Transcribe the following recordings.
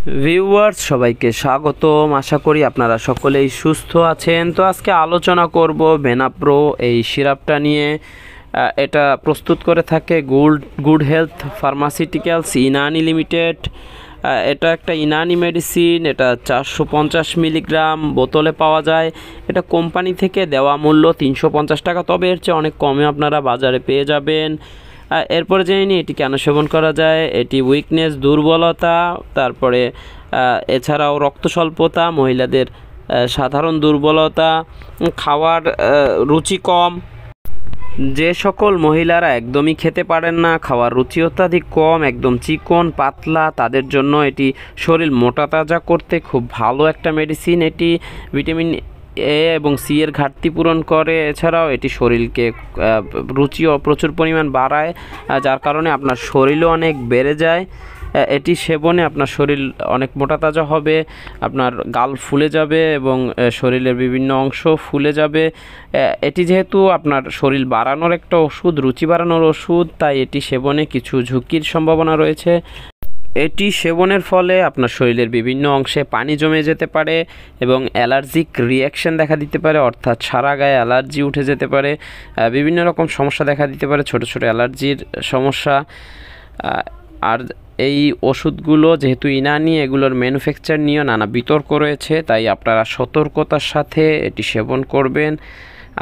Viewers সবাইকে স্বাগতম। আশা করি আপনারা সকলেই সুস্থ আছেন। তো আজকে আলোচনা করব বেনাপ্রো এই সিরাপটা নিয়ে। এটা প্রস্তুত করে থাকে good health pharmaceuticals Inani limited. এটা একটা ইনানি মেডিসিন। এটা 450 মিলিগ্রাম বোতলে পাওয়া যায়। এটা কোম্পানি থেকে দেওয়া মূল্য 350 টাকা, তবে এর চেয়ে অনেক কমে আপনারা বাজারে পেয়ে যাবেন। এরপরে জেনে নিই এটি কেন সেবন করা যায়। এটি উইকনেস, দুর্বলতা, তারপরে এছাড়াও রক্ত স্বল্পতা, মহিলাদের সাধারণ দুর্বলতা, খাওয়ার রুচি কম, যে সকল মহিলারা একদমই খেতে পারেন না, খাওয়ার রুচি অত্যাধিক কম, একদম চিকন পাতলা, তাদের জন্য এটি শরীর মোটা তাজা করতে খুব ভালো একটা মেডিসিন। এটি ভিটামিন এ এবং সি এর ঘাটতি পূরণ করে। এছাড়াও এটি শরীরকে রুচিও প্রচুর পরিমাণ বাড়ায়, যার কারণে আপনার শরীরও অনেক বেড়ে যায়। এটি সেবনে আপনার শরীর অনেক মোটা তাজা হবে, আপনার গাল ফুলে যাবে এবং শরীরের বিভিন্ন অংশ ফুলে যাবে। এটি যেহেতু আপনার শরীর বাড়ানোর একটা ওষুধ, রুচি বাড়ানোর ওষুধ, তাই এটি সেবনে কিছু ঝুঁকির সম্ভাবনা রয়েছে। এটি সেবনের ফলে আপনার শরীরের বিভিন্ন অংশে পানি জমে যেতে পারে এবং অ্যালার্জিক রিয়াকশন দেখা দিতে পারে, অর্থাৎ সারা গায়ে অ্যালার্জি উঠে যেতে পারে, বিভিন্ন রকম সমস্যা দেখা দিতে পারে, ছোট ছোট অ্যালার্জির সমস্যা। আর এই ওষুধগুলো যেহেতু ইনানি, এগুলোর ম্যানুফ্যাকচার নিয়ে নানা বিতর্ক রয়েছে, তাই আপনারা সতর্কতার সাথে এটি সেবন করবেন।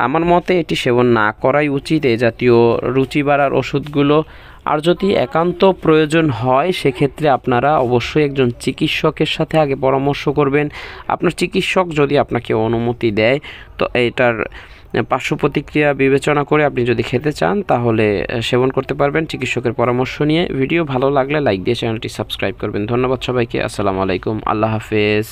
আমার মতে এটি সেবন না করাই উচিত, এই জাতীয় রুচি বাড়ার ওষুধগুলো। আর যদি একান্ত প্রয়োজন হয় সেক্ষেত্রে আপনারা অবশ্যই একজন চিকিৎসকের সাথে আগে পরামর্শ করবেন। আপনার চিকিৎসক যদি আপনাকে অনুমতি দেয়, তো এটার পার্শ্ব প্রতিক্রিয়া বিবেচনা করে আপনি যদি খেতে চান তাহলে সেবন করতে পারবেন চিকিৎসকের পরামর্শ নিয়ে। ভিডিও ভালো লাগলে লাইক দিয়ে চ্যানেলটি সাবস্ক্রাইব করবেন। ধন্যবাদ সবাইকে। আসসালামু আলাইকুম। আল্লাহ হাফেজ।